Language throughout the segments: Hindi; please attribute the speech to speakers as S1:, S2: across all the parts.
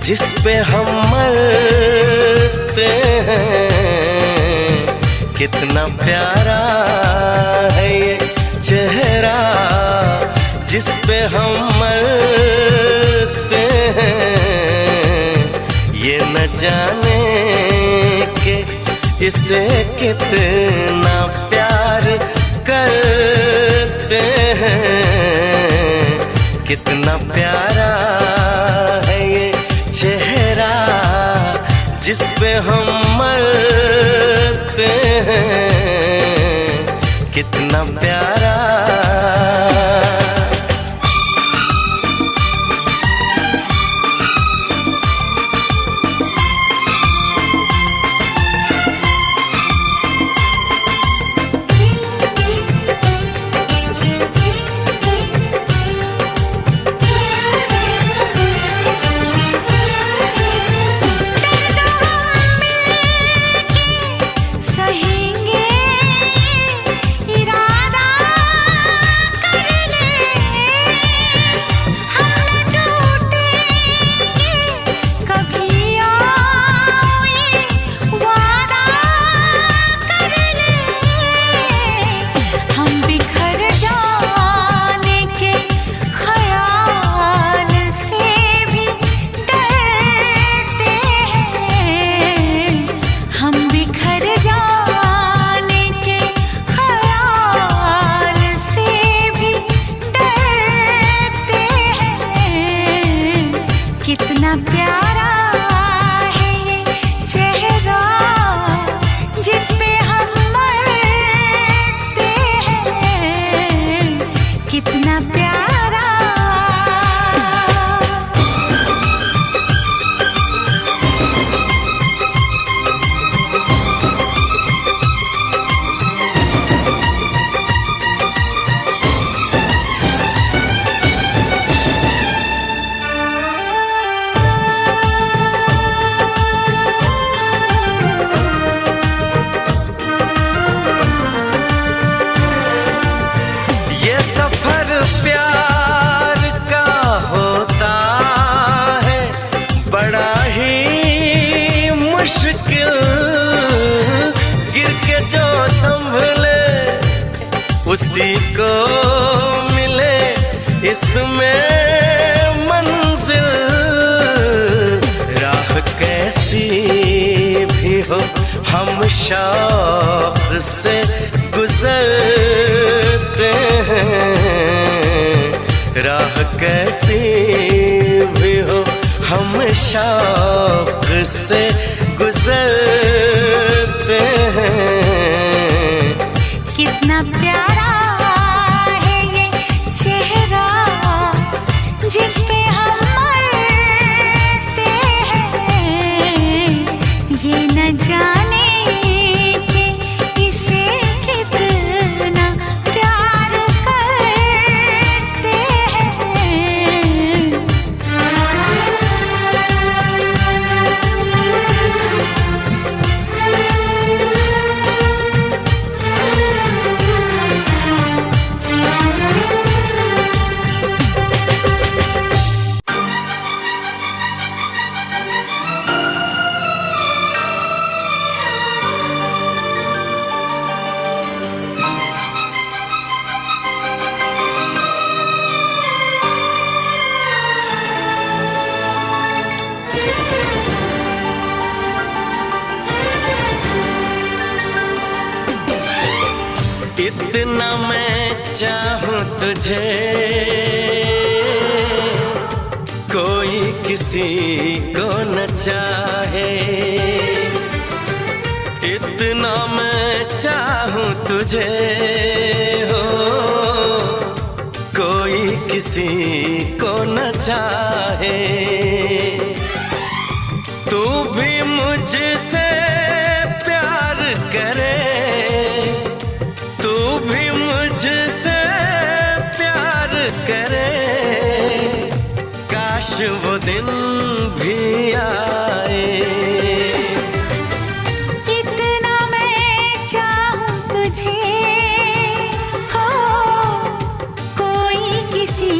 S1: जिस पे हम मरते हैं, कितना प्यारा है ये चेहरा जिस पे हम मरते हैं। ये न जाने कि इसे कितना प्यार करते हैं, कितना प्यारा है ये चेहरा जिस पे हम मरते हैं, कितना प्यारा।
S2: कितना प्यारा है ये चेहरा जिस पे हम मरते हैं, कितना प्यारा।
S1: प्यार का होता है बड़ा ही मुश्किल, गिर के जो संभले उसी को मिले इसमें मंजिल। राह कैसी भी हो हम शौक से गुजरते हैं, राह कैसी भी हो हम शौक से गुजरते हैं।
S2: कितना प्यारा है ये चेहरा जिस पे हम मरते हैं, ये न जाने कि इसे कितना प्यार करते हैं।
S1: इतना मैं चाहूं तुझे कोई किसी को न चाहे, इतना मैं चाहूं तुझे हो कोई किसी को न चाहे। तू भी मुझसे प्यार करे, तू भी मुझसे प्यार करे, काश वो दिन भी आए।
S2: इतना मैं चाहूं तुझे हो कोई किसी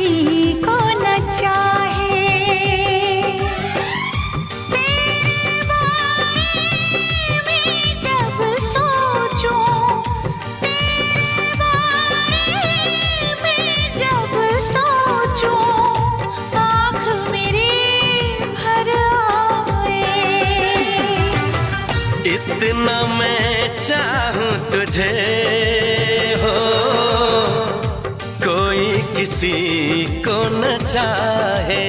S2: को न चाहे,
S1: कितना मैं चाहूं तुझे हो, कोई किसी को न चाहे।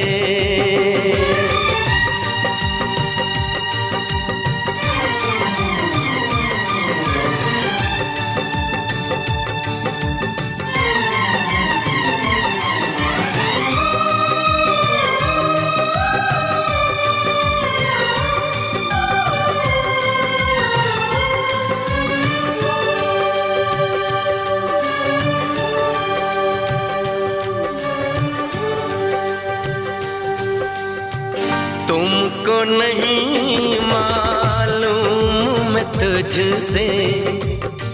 S1: तुमको नहीं मालूम मैं तुझसे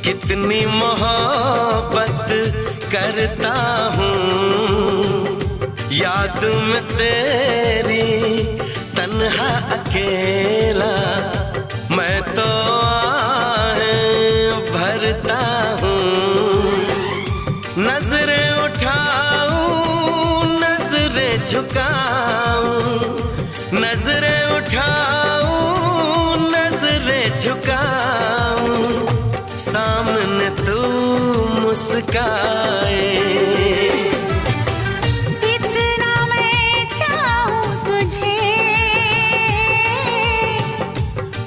S1: कितनी मोहब्बत करता हूँ। याद में तेरी तन्हा अकेला मैं तो आहें भरता हूँ। नजरें उठाऊं नजरें झुकाऊं, नजरें उठाऊं नजरें झुकाऊं, सामने तू मुस्काए।
S2: इतना मैं चाहूं तुझे,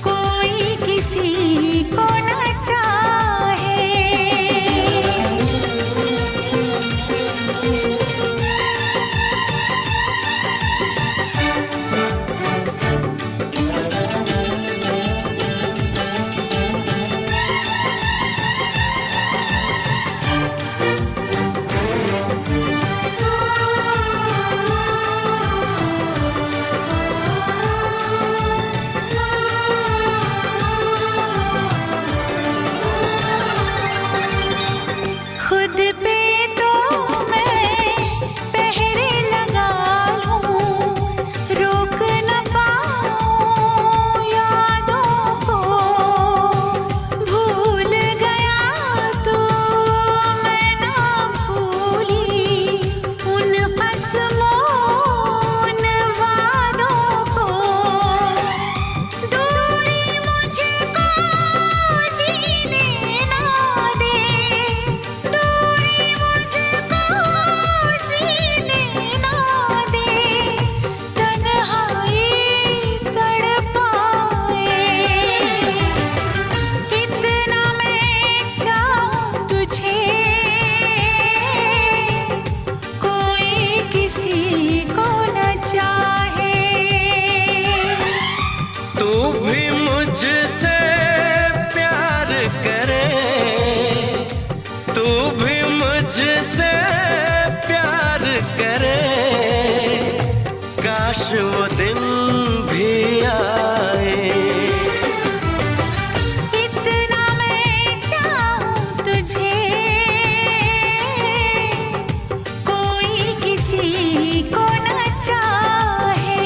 S2: कोई किसी को न चाहे। खुद पे तो मैं पहरे लगा लूं, रोक न पाऊं यादों को। भूल गया तो मैं ना भूली उन कसमों उन वादों को। दूरी मुझको जीने ना दे, दूरी मुझको जीने ना दे, तन्हाई तड़पाए। इतना मैं चाहूं तुझे, कोई किसी को न चाहे।
S1: तू भी मुझसे प्यार करे, तू भी मुझसे प्यार करे, काश वो दिन भी आए।
S2: इतना मैं चाहूं तुझे, कोई किसी को न चाहे।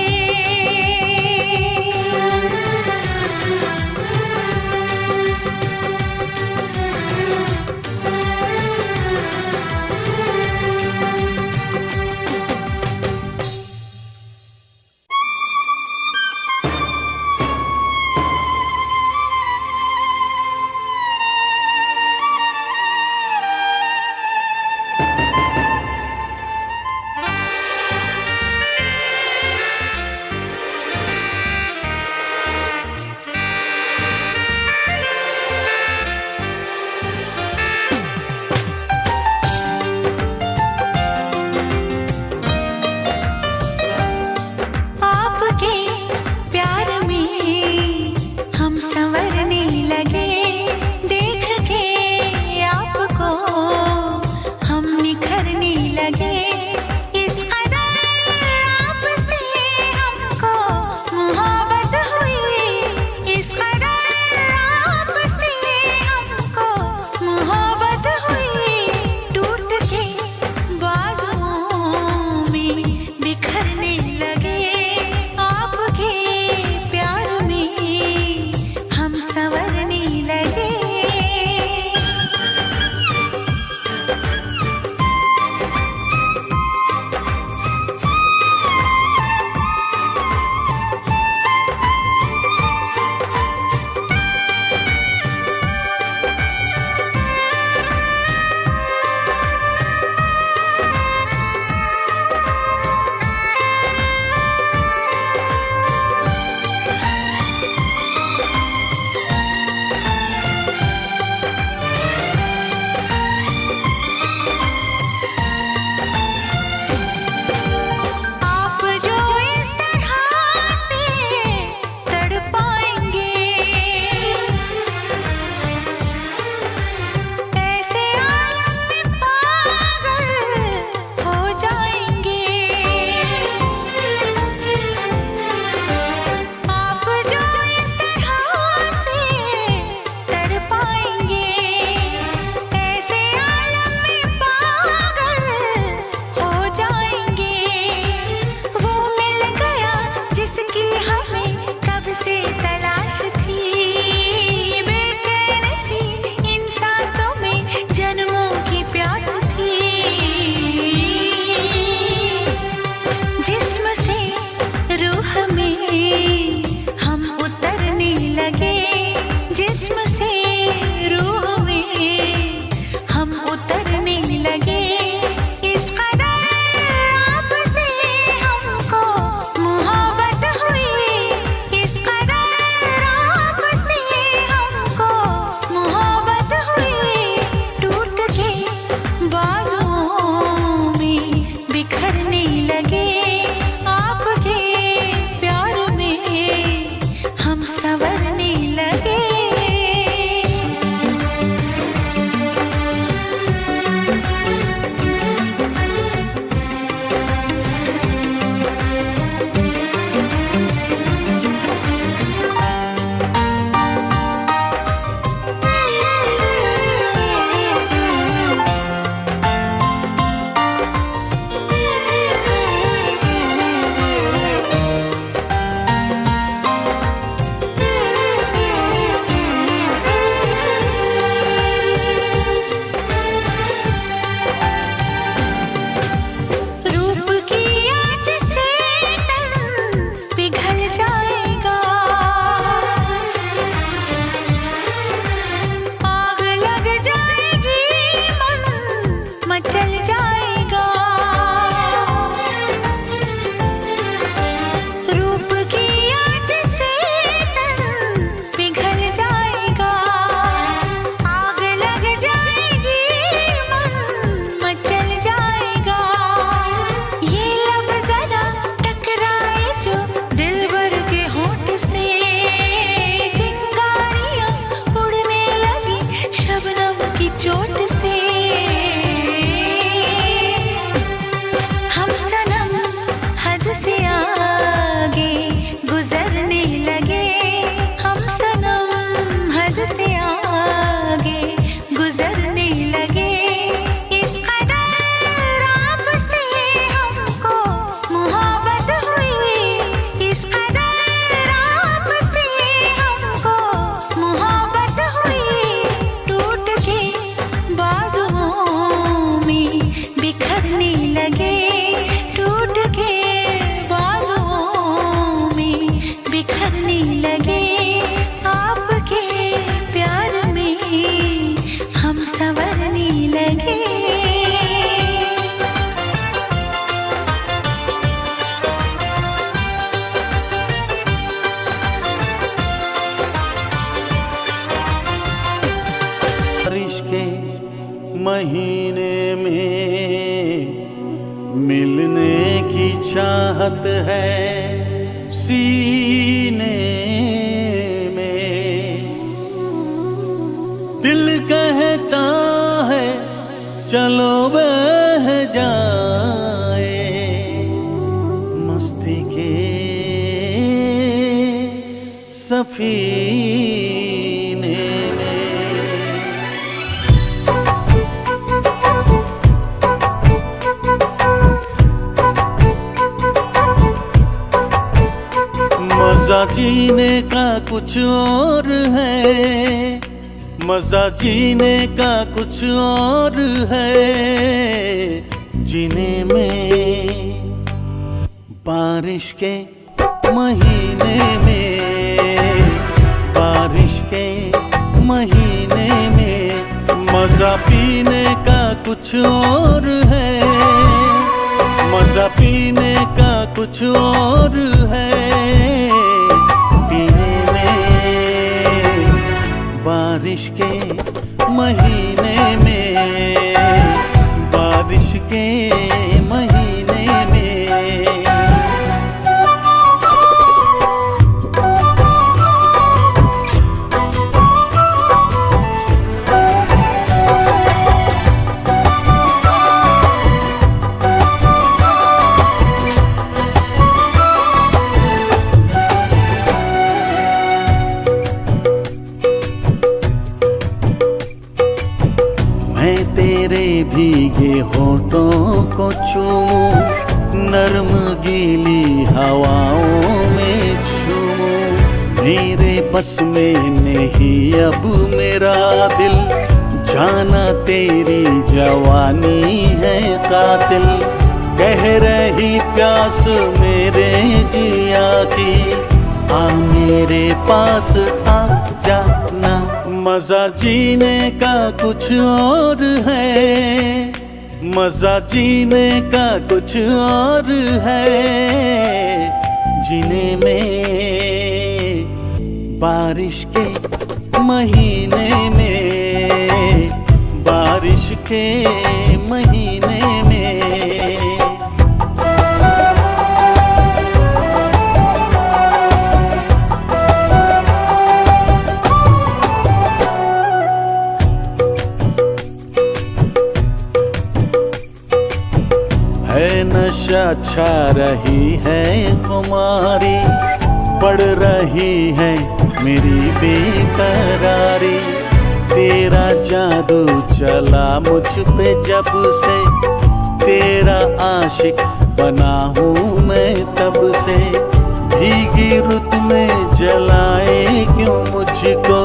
S3: महीने में मिलने की चाहत है सीने में। दिल कहता है चलो बह जाए मस्ती के सफीने में। मजा जीने का कुछ और है, मजा जीने का कुछ और है। जीने में बारिश के महीने में, बारिश के महीने में मजा पीने का कुछ और है, मजा पीने का कुछ और है। पीने में बारिश के महीने में, बारिश के महीने में। मैं तेरे भीगे होठों को चूमूं, नर्म गीली हवाओं में झूमूं। मेरे बस में नहीं अब मेरा दिल, जाना तेरी जवानी है कातिल। कह रही प्यास मेरे जिया की, आ मेरे पास आ जाना। मजा जीने का कुछ और है, मजा जीने का कुछ और है। जीने में बारिश के महीने में, बारिश के महीने में। है नशा छा रही है खुमारी, पड़ रही है मेरी बेकरारी। तेरा जादू चला मुझ पे जब से, तेरा आशिक बना हूँ मैं तब से। भीगी रुत में जलाए क्यों मुझको,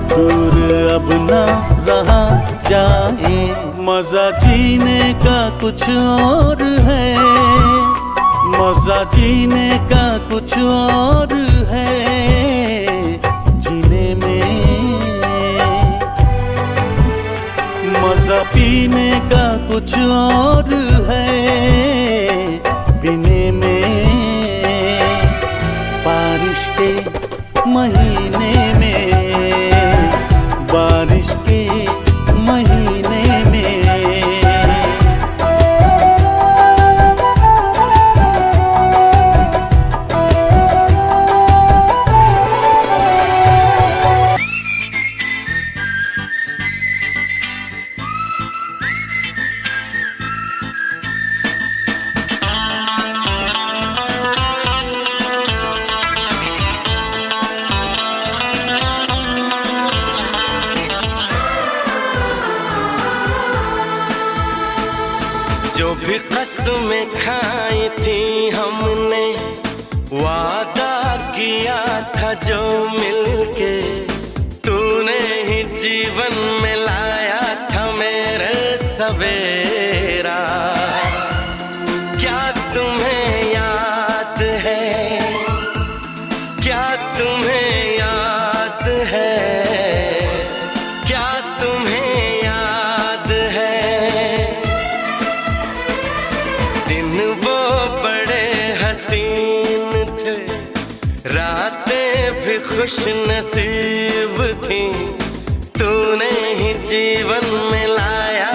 S3: दूर अब ना रहा जाए। मजा जीने का कुछ और है, मजा जीने का कुछ और है। जीने में मजा पीने का कुछ और है। पीने में बारिश के महीने में, बारिश के महीने में।
S1: जो भी कसमें खाई थी हमने, वादा किया था जो मिलके, तूने ही जीवन में लाया था मेरे सवेरा। क्या तुम्हें याद है, क्या तुम्हें याद है, क्या तुम्हें याद है। दिन वो बड़े हसीन थे, रातें भी खुश नसीब थी, तूने ही जीवन में लाया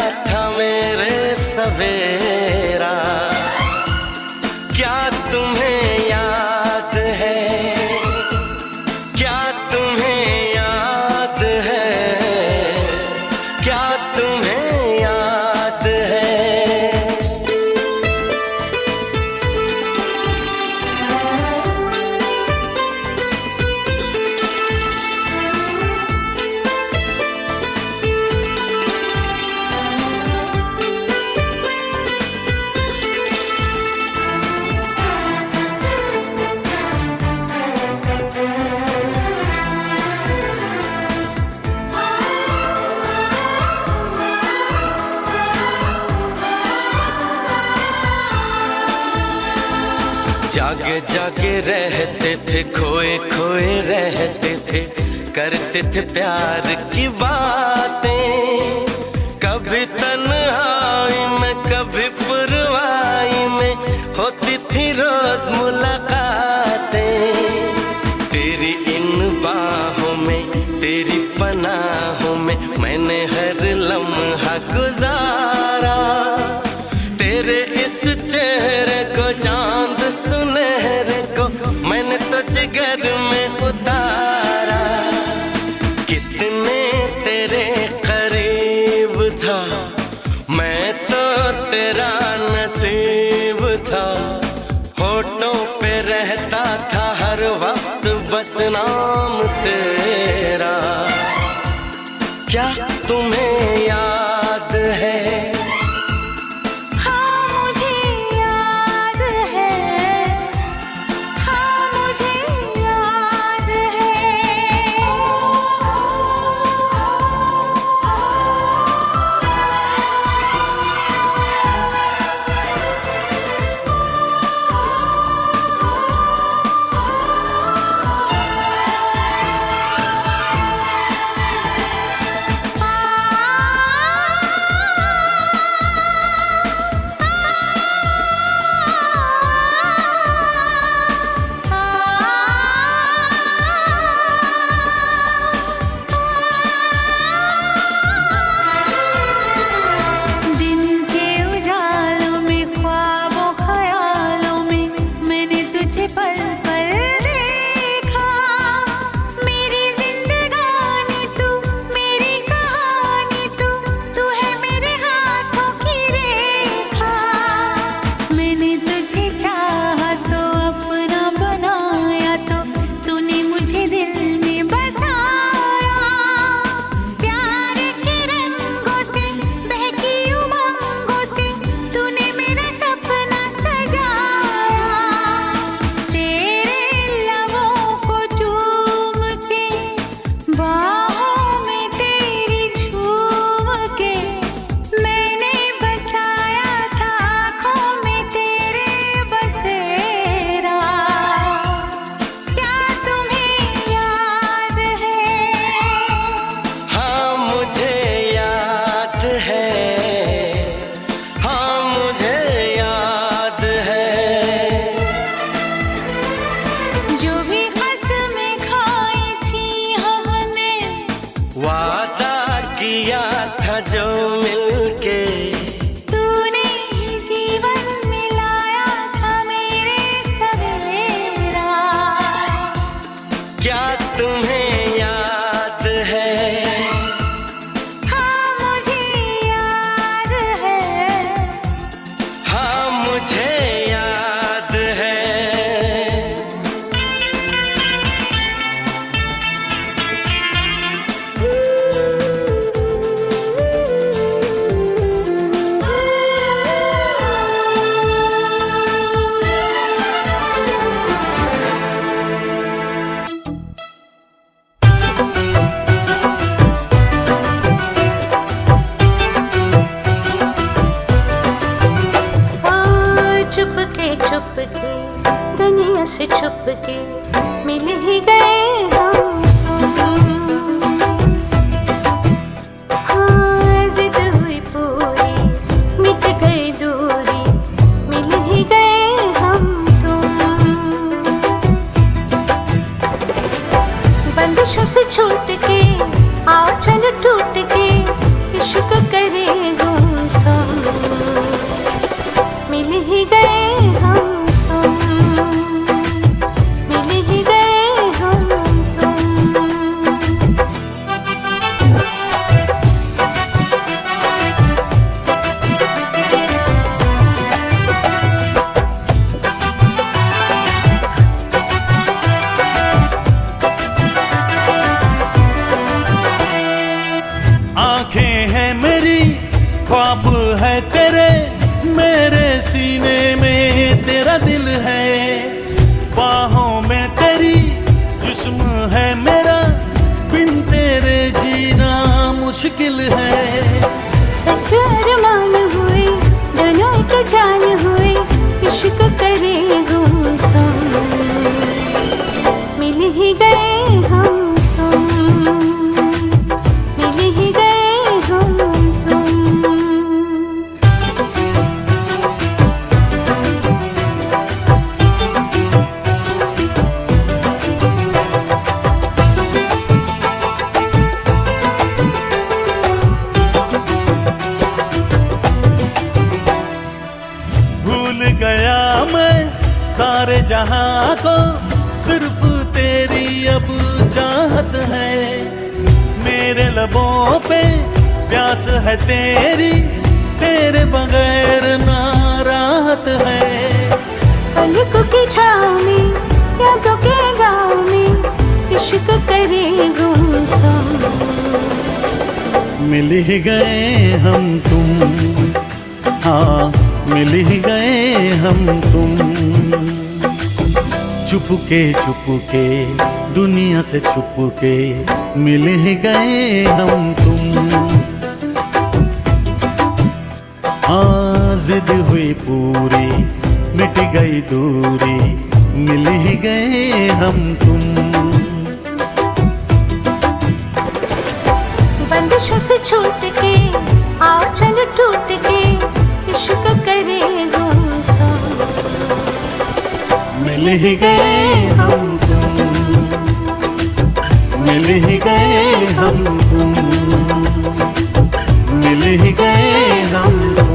S1: जागे जागे रहते थे, खोए खोए रहते थे, करते थे प्यार की बातें। कभी तन्हाई में कभी पुरवाई में होती थी रोज मुलाकातें। तेरी इन बाहों में, तेरी पनाहों में मैंने हर लम्हा गुजारा। तेरे इस चेहरे को, चांद सुनहरे को मैंने तो जिगर में उतारा। कितने तेरे करीब था, मैं तो तेरा नसीब था। होठों पे रहता था हर वक्त बस नाम तेरा। क्या तुम्हें याद है? वादा किया था जो मिलके,
S2: तूने ही जीवन मिलाया था मेरे सवेरा।
S1: क्या तुम्हें याद है?
S2: हाँ मुझे याद है,
S1: हाँ मुझे याद है।
S4: छुपके दुनिया से छुपके मिल ही गए हम। हाँ जिद हुई पूरी, मिट गई दूरी, मिल ही गए हम तुम। बंदिशों से छूट के आओ चलो टूट के इश्क करे गुमसुम। मिल ही गए हम तुम, मिल ही गए हम तुम।
S3: आंखें हैं मेरी, ख्वाब है तेरे, मेरे सीने में तेरा दिल है। बाहों में तेरी जिस्म है मेरा, बिन तेरे जीना मुश्किल है।
S4: सच अरमान हुए दोनों एक जान हुए, इश्क करे गुमसुम।
S3: जहां को सिर्फ तेरी अब चाहत है। मेरे लबों पे प्यास है तेरी, तेरे बगैर ना राहत है।
S4: पलकों की छाँव में यादों के गाँव में इश्क करे गुमसुम।
S3: मिल ही गए हम तुम, हाँ मिल ही गए हम तुम। चुपके दुनिया से छुपके मिल ही गए हम तुम। हाँ जिद हुई पूरी मिट गई दूरी, मिल ही गए हम तुम।
S4: बंदिशों से छूट के आओ चल टूट के इश्क करे गुमसुम।
S3: मिल ही गए हम तुम, मिल ही गए हम तुम, मिल ही गए हम तुम।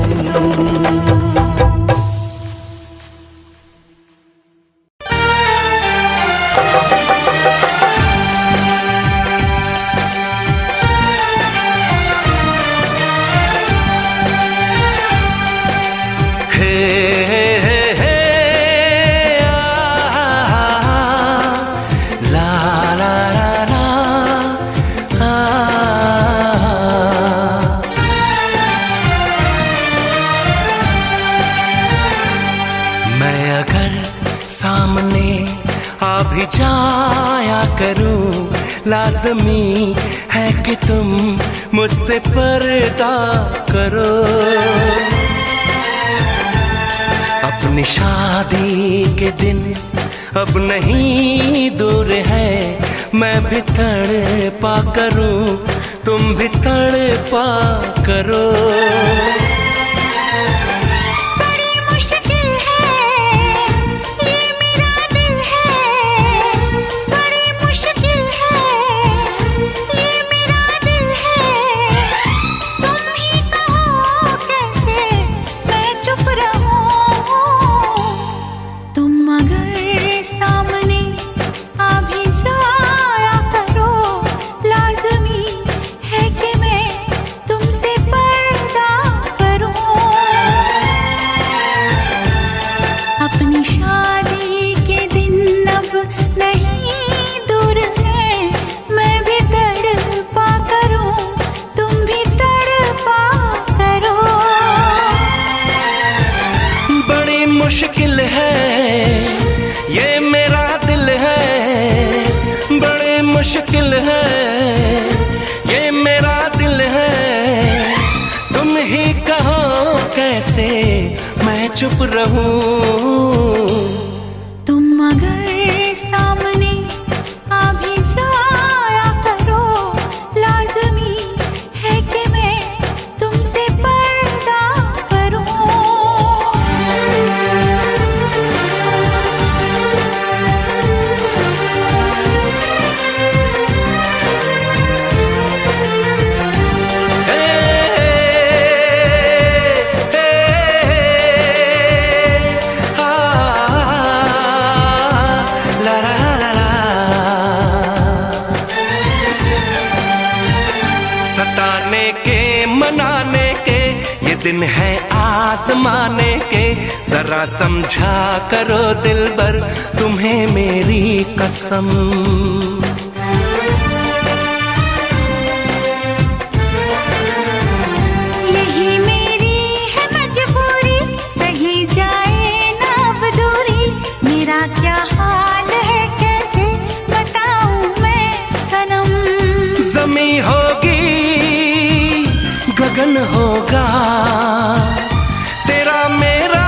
S1: सामने आ भी जाया करूं, लाज़मी है कि तुम मुझसे पर्दा करो। अपनी शादी के दिन अब नहीं दूर है, मैं भी तड़पा करूं, तुम भी तड़पा करो। मुश्किल है ये मेरा दिल है, बड़े मुश्किल है ये मेरा दिल है। तुम ही कहो कैसे मैं चुप रहूं।
S2: तुम अगर सामने आ भी जाया करो, लाज़मी है कि मैं तुमसे पर्दा करूं।
S1: सताने के मनाने के ये दिन है आजमाने के, जरा समझा करो दिलबर तुम्हें मेरी कसम।
S2: यही मेरी है मजबूरी, सही जाए ना अब दूरी। मेरा क्या हाल है कैसे बताऊं मैं सनम।
S1: ज़मीं होगी गगन होगा, तेरा मेरा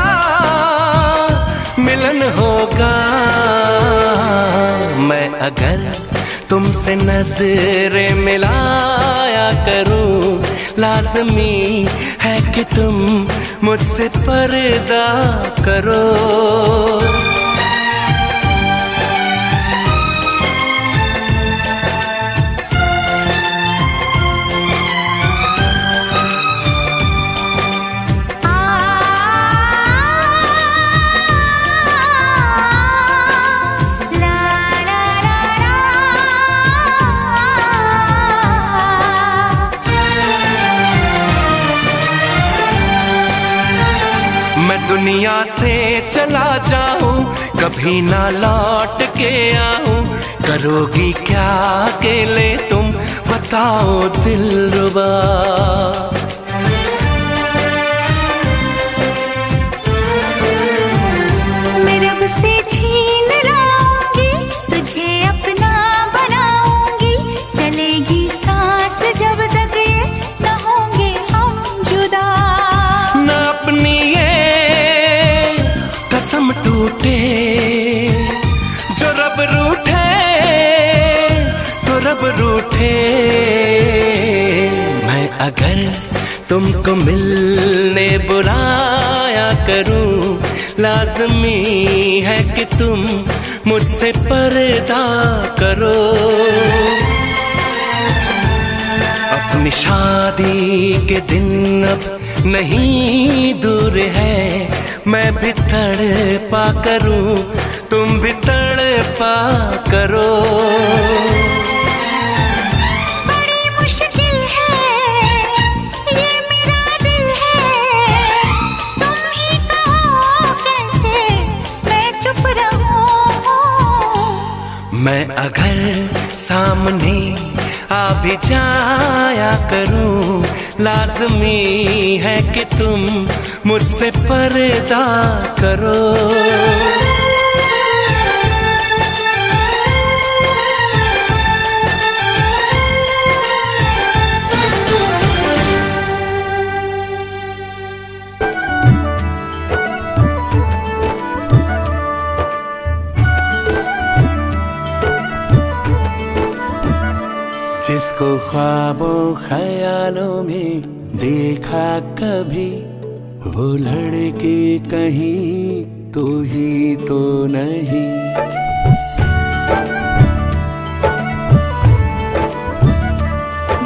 S1: मिलन होगा। मैं अगर तुमसे नजरें मिलाया करूं, लाज़मी है कि तुम मुझसे पर्दा करो। दुनिया से चला जाऊं, कभी ना लौट के आऊं, करोगी क्या अकेले तुम, बताओ दिलरुबा।
S2: मैं रब से छीन लाऊंगी, तुझे अपना बनाऊंगी, चलेगी सांस जब तक ये न होंगे हम जुदा।
S1: न अपनी ये कसम टूटे, जो रब रूठे तो रब रूठे। मैं अगर तुमको मिलने बुलाया करूं, लाज़मी है कि तुम मुझसे पर्दा करो। अपनी शादी के दिन अब नहीं दूर है, मैं भी तड़पा करूं, तुम भी तड़पा करो।
S2: बड़ी मुश्किल है ये मेरा दिल है, तुम ही कहो कैसे मैं चुप रहूं।
S1: मैं अगर सामने आ भी जाया करूं, लाज़मी है कि तुम मुझसे पर्दा करो। जिसको ख्वाबों ख्यालों में देखा कभी, वो लड़के कहीं तो ही तो नहीं।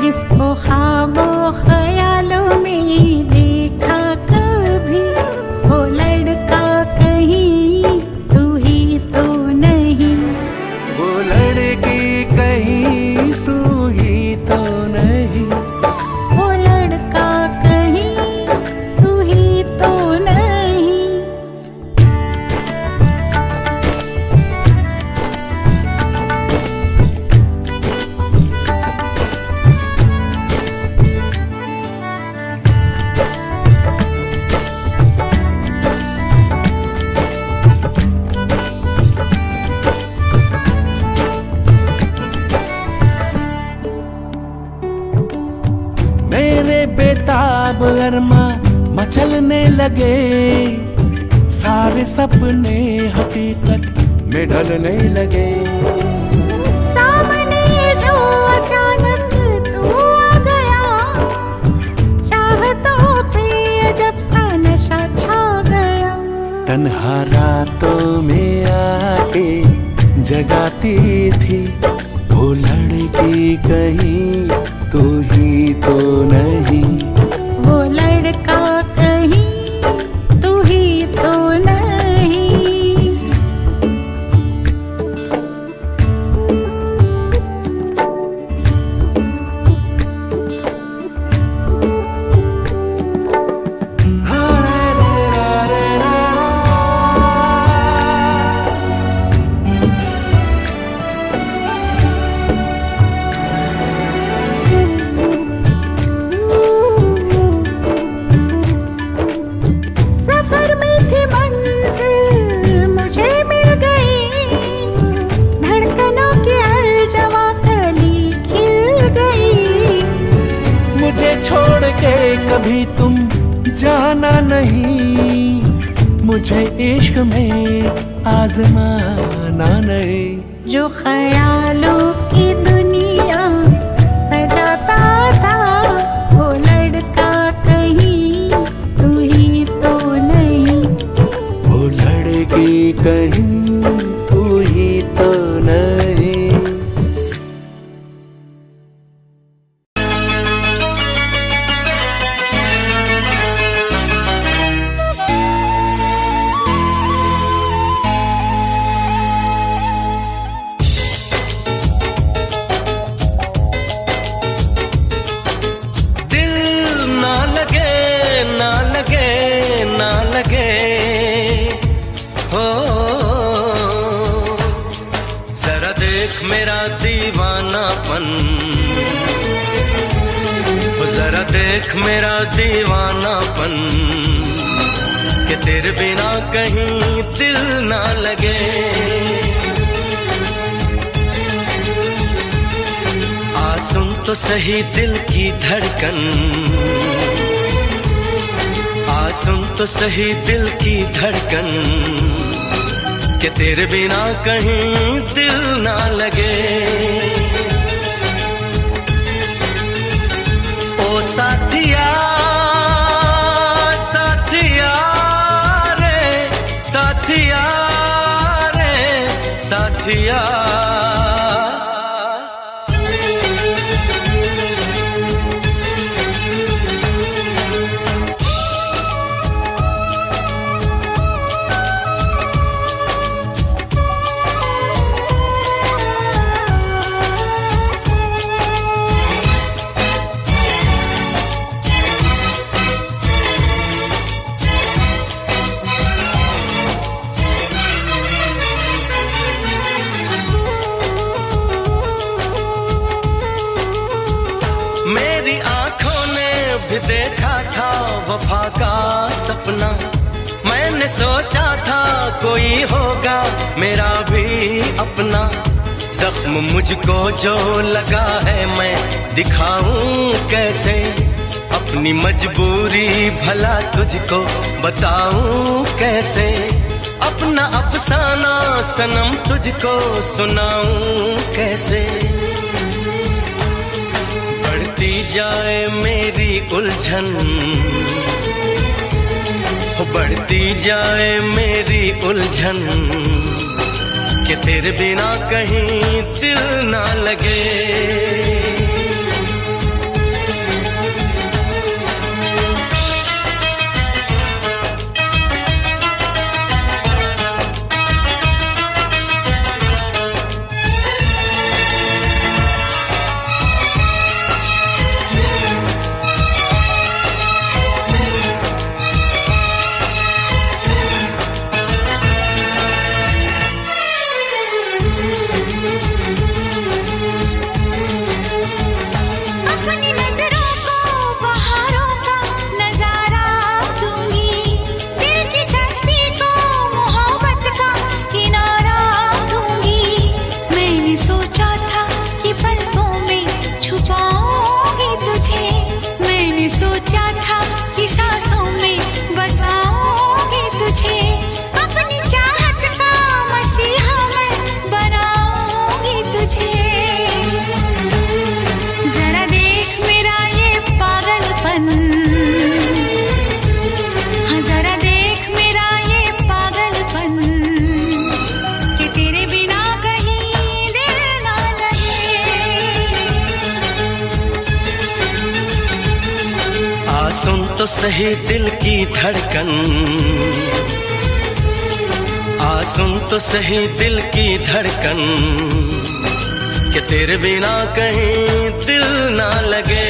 S2: जिसको ख्वाबों ख्यालों में देखा कभी, वो लड़का कहीं तू ही तो नहीं।
S1: वो लड़की कहीं तू ही तो नहीं।
S2: वो लड़का कहीं तू ही तो नहीं।
S1: मेरे बेताब अरमा मचलने लगे, सारे सपने हकीकत में ढलने लगे।
S2: सामने जो अचानक तू आ गया, चाहतों पे अजब सा नशा छा गया।
S1: तन्हा रातों में आके जगाती थी, वो लड़की कहीं तू ही तो नहीं।
S2: वो लड़का कहीं तू ही तो नहीं। सफर में थी मंजिल मुझे मिल गई, धड़कनों की हर जवां कली खिल गई।
S1: मुझे छोड़ के कभी तुम जाना नहीं, मुझे इश्क में आजमाना नहीं।
S2: जो ख्यालों की दुनिया सजाता था, वो लड़का कहीं तू ही तो नहीं।
S1: वो लड़की कहीं तू ही तो नहीं। दिल ना लगे ना लगे ना लगे, देख मेरा दीवानापन, जरा देख मेरा दीवानापन, कि तेरे बिना कहीं दिल ना लगे। आ सुन तो सही दिल की धड़कन, आ सुन तो सही दिल की धड़कन, कि तेरे बिना कहीं दिल ना लगे। ओ साथिया साथिया रे, साथिया रे साथिया। मेरी आंखों ने भी देखा था वफा का सपना, मैंने सोचा था कोई होगा मेरा भी अपना। जख्म मुझको जो लगा है मैं दिखाऊं कैसे, अपनी मजबूरी भला तुझको बताऊं कैसे। अपना अफसाना सनम तुझको सुनाऊं कैसे। बढ़ती जाए मेरी उलझन, बढ़ती जाए मेरी उलझन, कि तेरे बिना कहीं दिल ना लगे। सुन तो सही दिल की धड़कन, आ सुन तो सही दिल की धड़कन, कि तेरे बिना कहीं दिल ना लगे।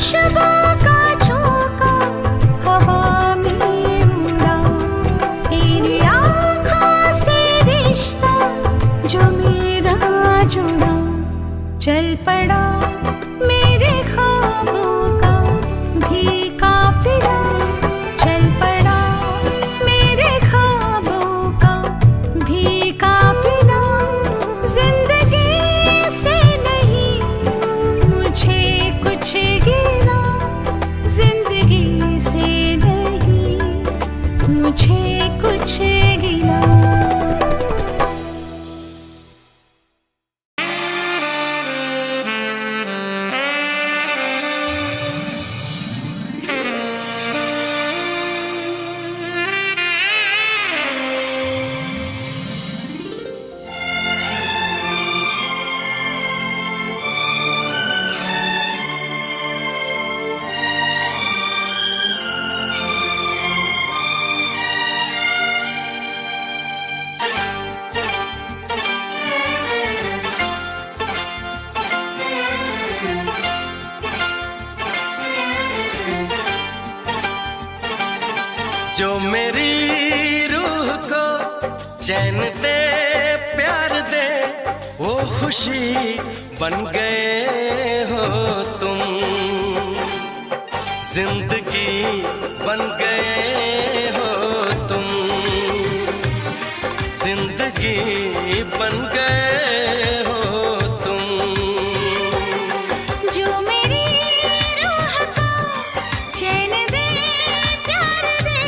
S2: खुशबू का झोंका हवा में उड़ा, तेरी आँखों से रिश्ता जो मेरा जुड़ा, चल पड़ा मेरे ख्वाबों का भी काफिला, चल पड़ा मेरे ख्वाबों का भी काफिला। जिंदगी से नहीं मुझे कुछ गिला, जिंदगी से नहीं मुझे कुछ गिला।
S1: जो मेरी रूह को चैन दे प्यार दे, वो खुशी बन गए हो तुम, जिंदगी बन गए हो तुम, जिंदगी बन गए हो तुम।
S2: जो मेरी रूह को चैन दे प्यार दे,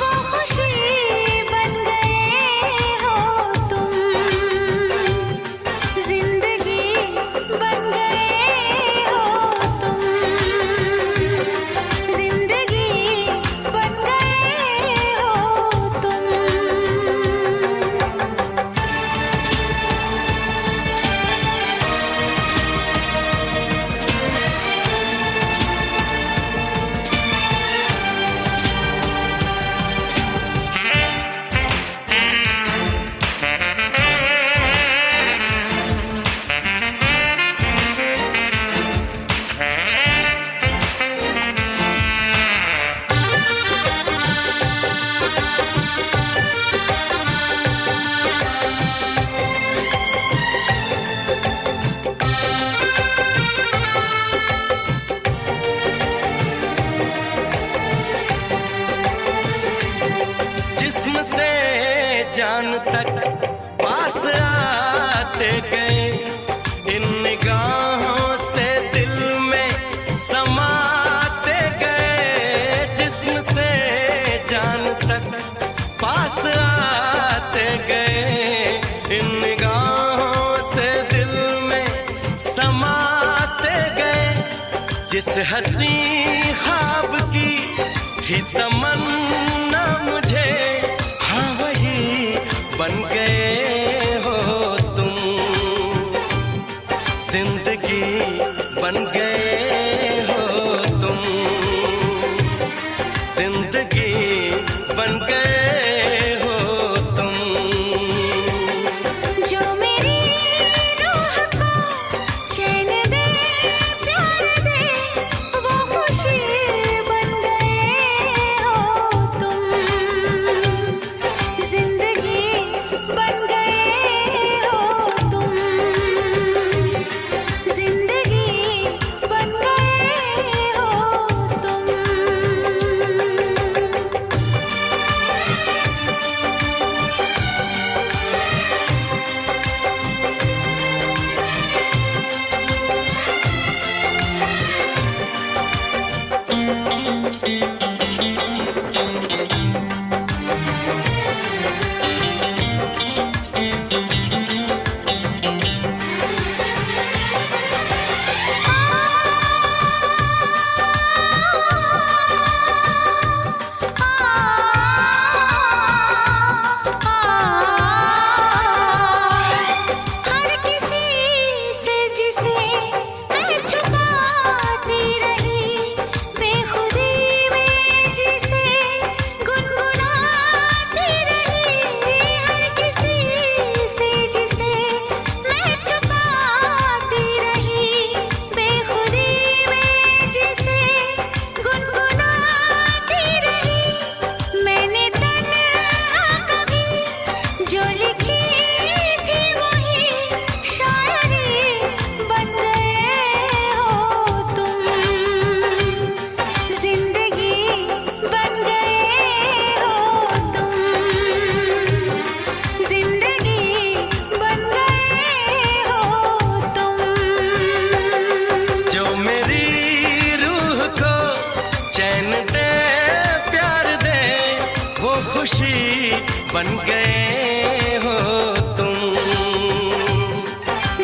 S2: वो खुशी बन गए हो तुम, जिंदगी बन गए हो तुम, जिंदगी बन गए हो तुम।
S1: जिस्म से जान तक पास आते गए, इन निगाहों से दिल में समाते गए। जिस्म से जान तक पास आते गए, इन निगाहों से दिल में समाते गए। जिस हंसी ख्वाब की थी तमन्ना मुझे, हाँ वही बन गए हो तुम, जिंदगी बन गए हो तुम, जिंदगी बन गए हो तुम।
S2: जो मेरी रूह को चैन दे प्यार दे, वो खुशी बन गए हो तुम, जिंदगी बन गए हो तुम, जिंदगी बन
S1: खुशी बन गए हो तुम।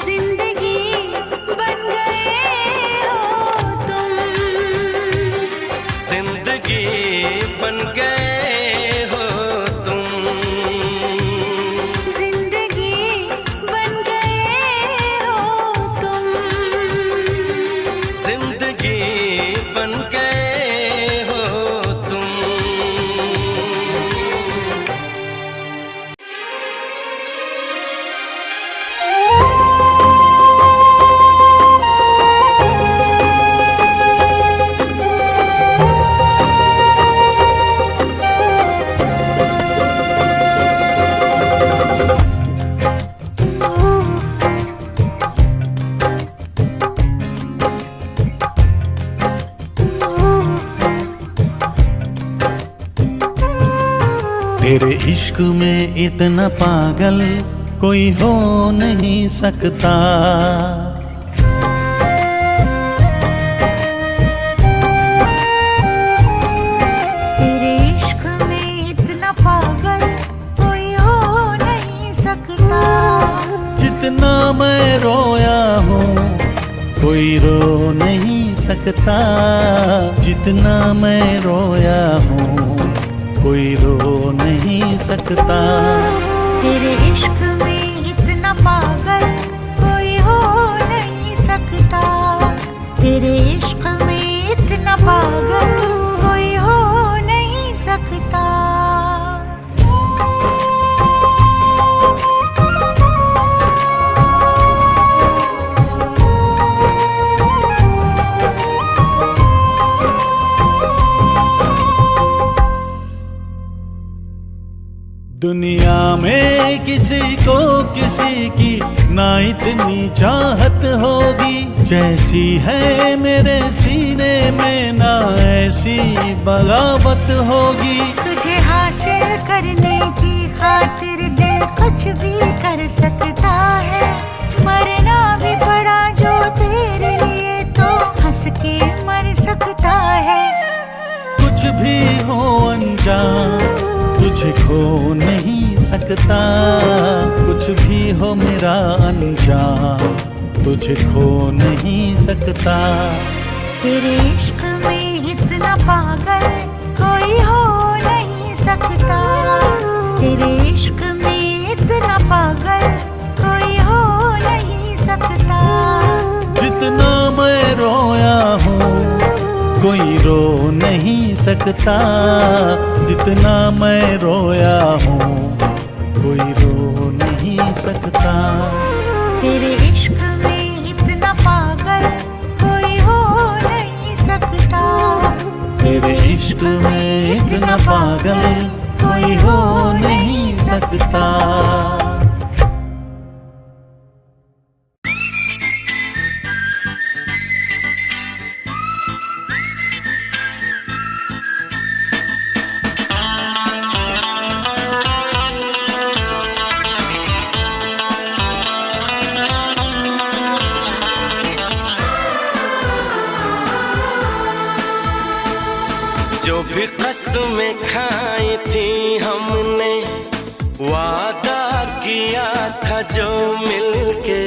S2: जिंदगी बन गए हो तुम।
S1: जिंदगी बन गए हो तुम।
S2: जिंदगी बन गए हो तुम।
S1: जिंदगी बन गए हो तुम।
S3: तेरे इश्क में इतना पागल कोई हो नहीं सकता।
S2: तेरे इश्क में इतना पागल कोई हो नहीं सकता।
S3: जितना मैं रोया हूँ कोई रो नहीं सकता। जितना मैं रोया हूँ कोई रो नहीं सकता।
S2: तेरे इश्क में इतना पागल कोई हो नहीं सकता। तेरे इश्क में इतना पागल कोई हो नहीं सकता।
S3: दुनिया में किसी को किसी की ना इतनी चाहत होगी जैसी है मेरे सीने में, ना ऐसी बगावत होगी।
S2: तुझे हासिल करने की खातिर दिल कुछ भी कर सकता है। मरना भी पड़ा जो तेरे लिए तो हंस के मर सकता है।
S3: कुछ भी हो अनजान तुझे खो नहीं सकता। कुछ भी हो मेरा अनजान तुझे खो नहीं सकता।
S2: तेरे इश्क में इतना पागल कोई हो नहीं सकता। तेरे इश्क में इतना पागल कोई हो नहीं सकता।
S3: जितना मैं रोया हूँ कोई रो नहीं सकता। जितना मैं रोया हूँ कोई रो नहीं सकता।
S2: तेरे इश्क में इतना पागल कोई हो नहीं सकता।
S3: तेरे इश्क में इतना पागल कोई हो नहीं सकता।
S1: जो भी कसमें खाई थी हमने, वादा किया था जो मिलके,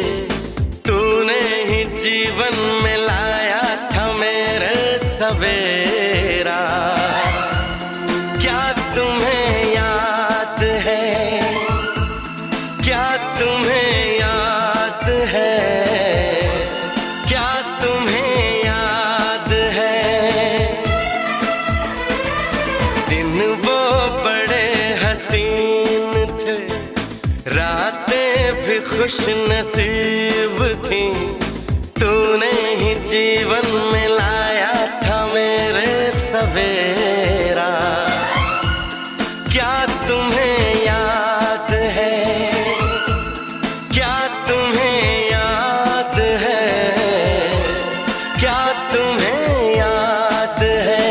S1: तूने ही जीवन में लाया था मेरे सवेरा। क्या तुम्हें याद है? क्या तुम्हें याद है? क्या तुम्हें याद है? दिन वो बड़े हसीन थे, रातें भी खुश नसीब थी, तूने ही जीवन में लाया था मेरे सवेरा। क्या तुम्हें याद है? क्या तुम्हें याद है? क्या तुम्हें याद है?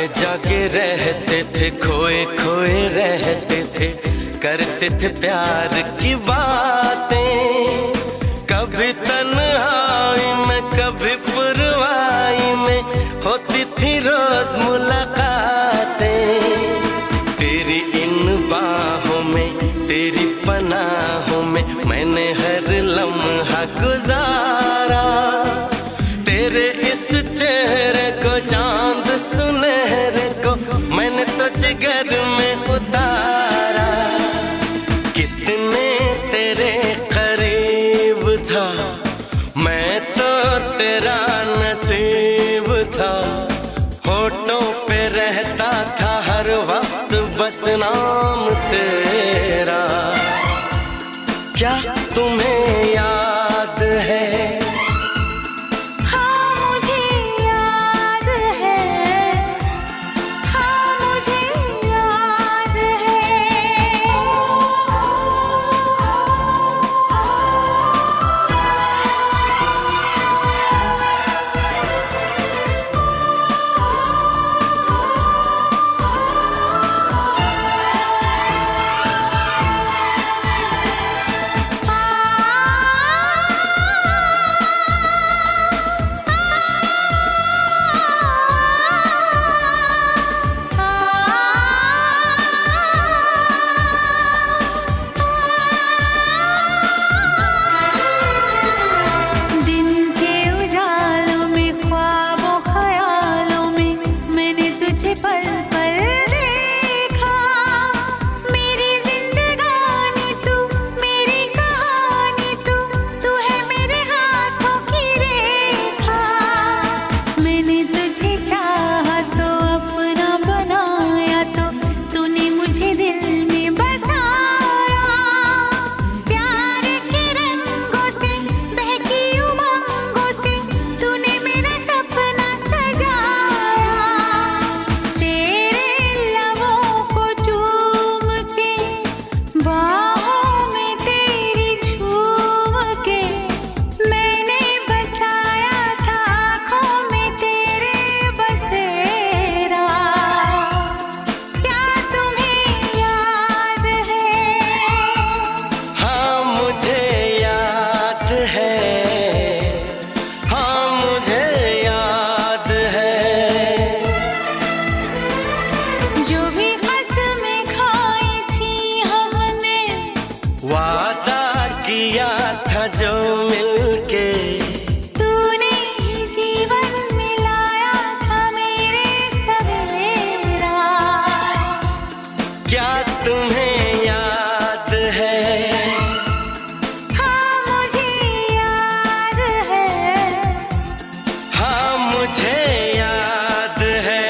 S1: जागे जागे रहते थे, खोए खोए रहते थे, करते थे प्यार की बातें। कभी तन्हाई में कभी पुरवाई में होती थी रोज मुलाकातें। तेरी इन बाहों में तेरी पनाहों में मैंने हर लम्हा गुजारा। तेरे इस चेहरे को चांद सुनहरे को मैंने तो जिगर में उतारा। कितने तेरे करीब था मैं तो तेरा नसीब था। होठों पे रहता था हर वक्त बस नाम तेरा। क्या तुम्हें याद है? वादा किया था जो मिलके
S2: तूने ही जीवन मिलाया था मेरे सवेरा।
S1: क्या तुम्हें याद है?
S2: हाँ मुझे याद है।
S1: हाँ मुझे याद है।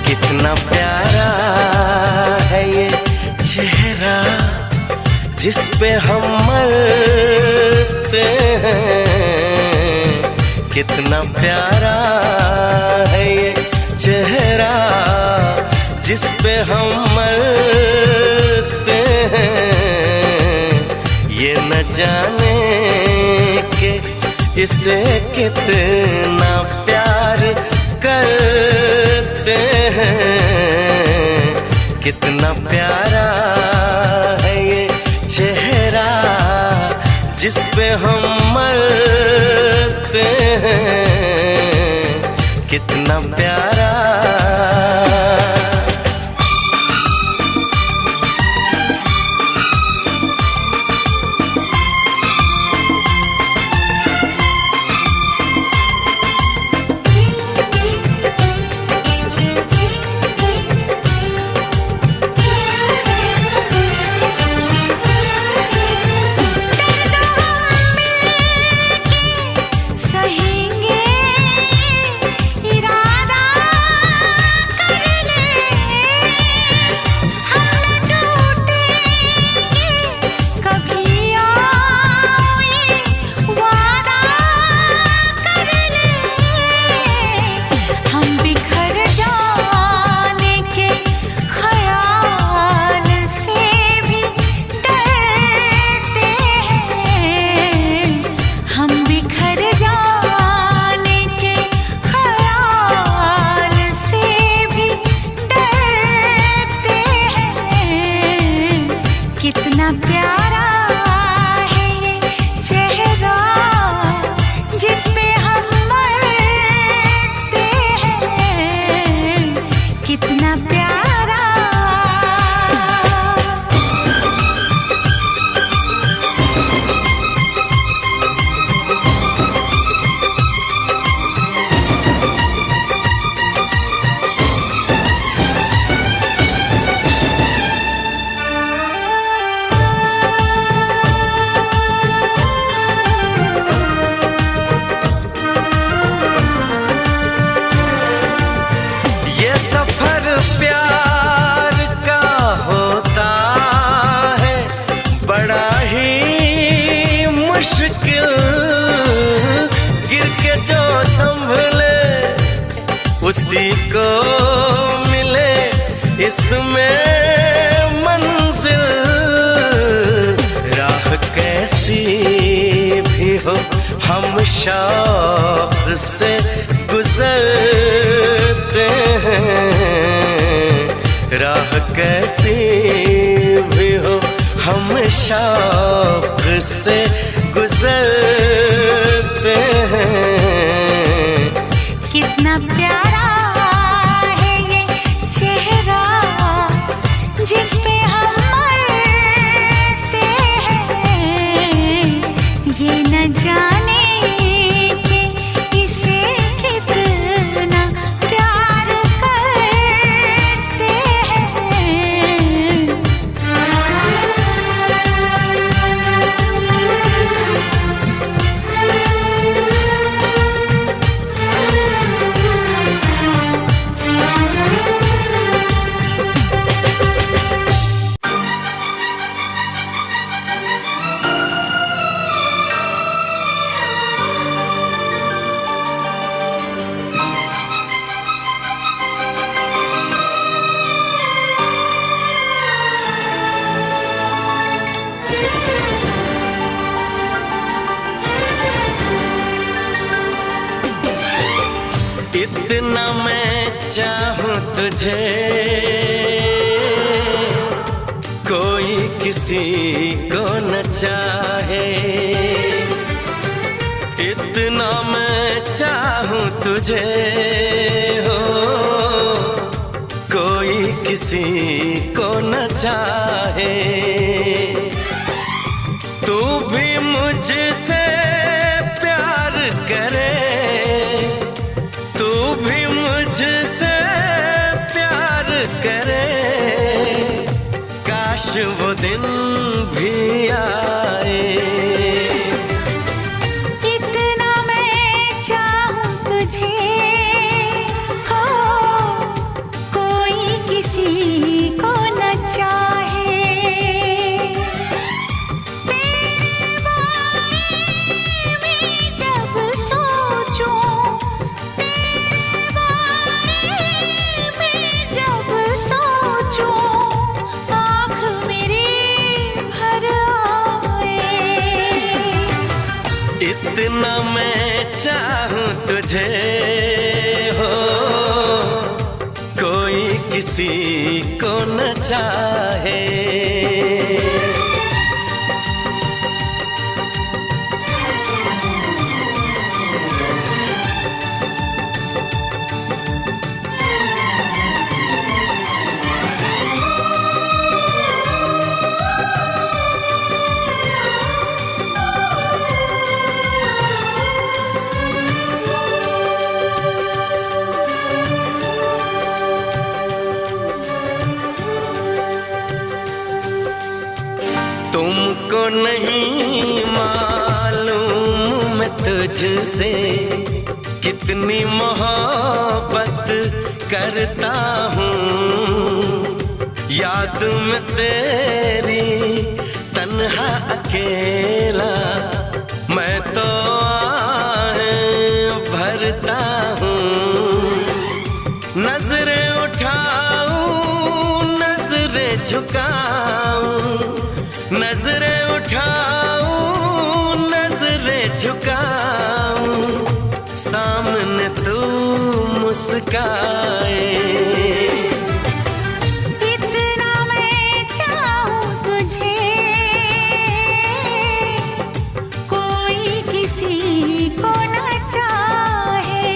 S1: कितना प्यारा है ये चेहरा जिस पे हम मरते हैं। कितना प्यारा है ये चेहरा जिस पे हम मरते हैं। ये न जाने कि इसे कितना प्यार करते हैं। कितना प्यारा है ये चेहरा जिस पे हम मरते हैं। कितना प्यारा। उसी को मिले इसमें मंजिल। राह कैसी भी हो हम शौक से गुजरते हैं। राह कैसी भी हो हम शौक से गुजरते हैं।
S2: कितना प्यारा है ये चेहरा जिस पे हम मरते हैं। ये न जाने कि इसे कितना प्यार करते हैं।
S1: इतना मैं चाहूं तुझे कोई किसी को न चाहे। इतना मैं चाहूं तुझे हो कोई किसी को न चाहे। तू भी मुझसे प्यार करे, तू भी मुझसे प्यार करे। काश वो दिन भी आए।
S2: इतना मैं चाहूं तुझे हो कोई किसी को न चाहे। तेरे बारे में जब सोचूं, तेरे बारे में जब सोचूं, आँख मेरी भर आए।
S1: इतना मैं चाहूं तुझे हो कोई किसी को न चाहे। तुमको नहीं मालूम मैं तुझसे कितनी मोहब्बत करता हूँ। याद में तेरी तन्हा अकेला मैं तो आहें भरता हूँ। नजरें उठाऊं नजरें झुकाऊं, नजरें उठाऊं नजरें झुकाऊं, सामने तू मुस्काए।
S2: इतना मैं चाहूं तुझे कोई किसी को न चाहे।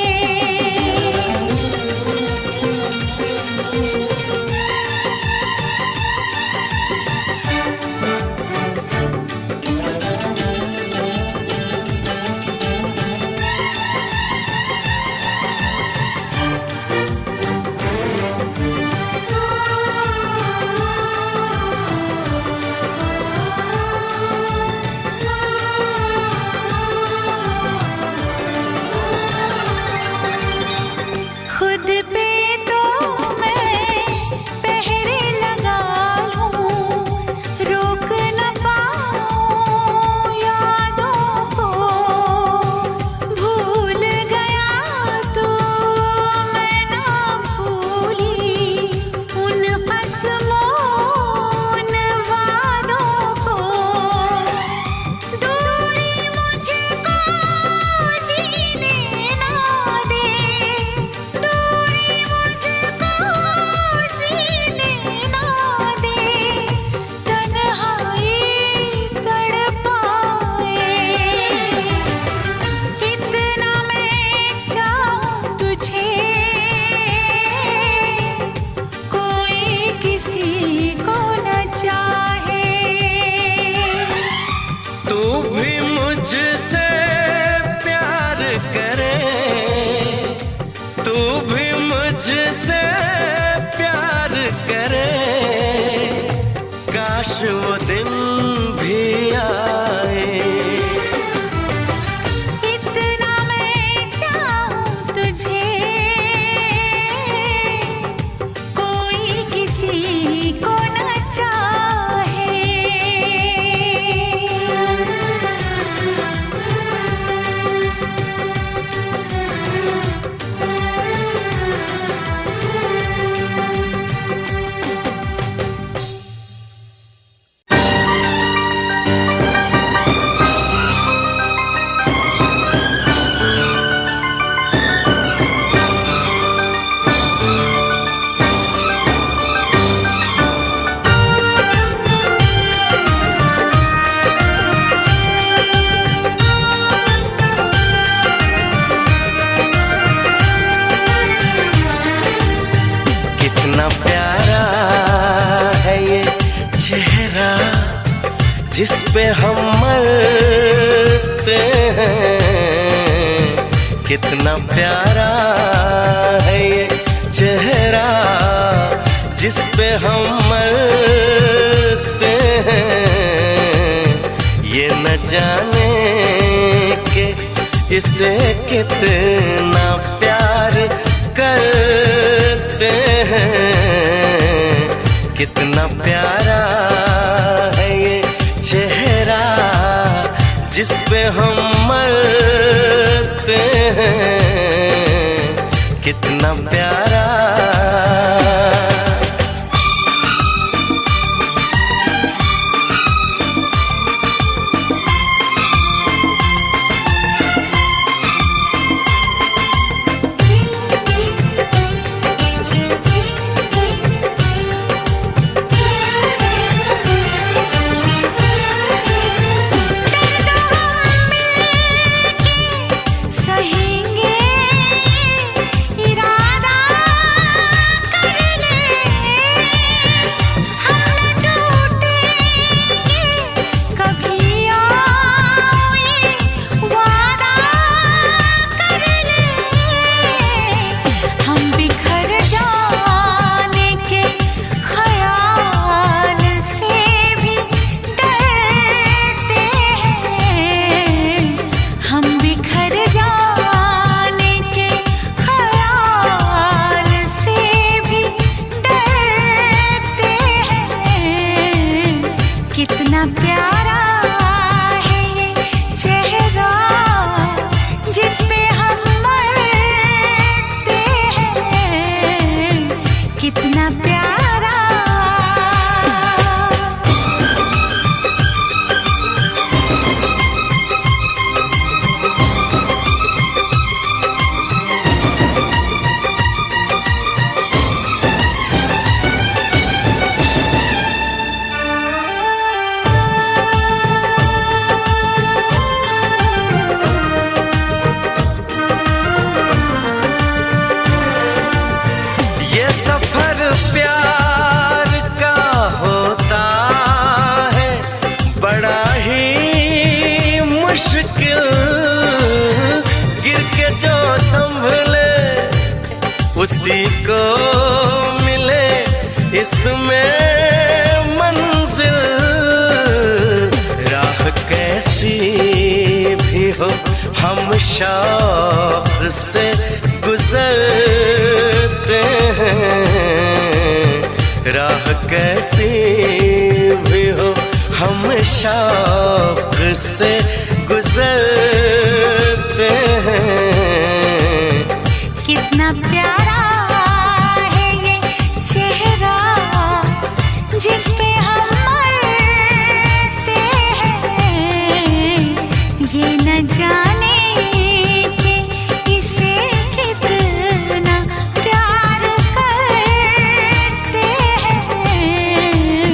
S1: जिस पे हम मरते हैं। कितना प्यारा है ये चेहरा जिस पे हम मरते हैं। ये न जाने के इसे कितना प्यार करते हैं। कितना प्यारा है ये चेहरा जिस पे हम मरते हैं। कितना प्यारा।
S2: कितना प्यारा है ये चेहरा जिस पे हम मरते हैं। कितना प्यारा।
S1: प्यार का होता है बड़ा ही मुश्किल। गिर के जो संभले उसी को मिले इसमें मंजिल। राह कैसी भी हो हम शौक से गुजरते हैं। राह कैसी भी हो हम शौक से गुजरते हैं।
S2: कितना प्यारा है ये चेहरा जिस पे हम मरते हैं। ये न जाने कि इसे कितना प्यार करते हैं।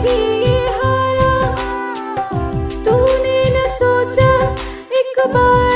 S5: भी ये हारा, तूने न सोचा एक बार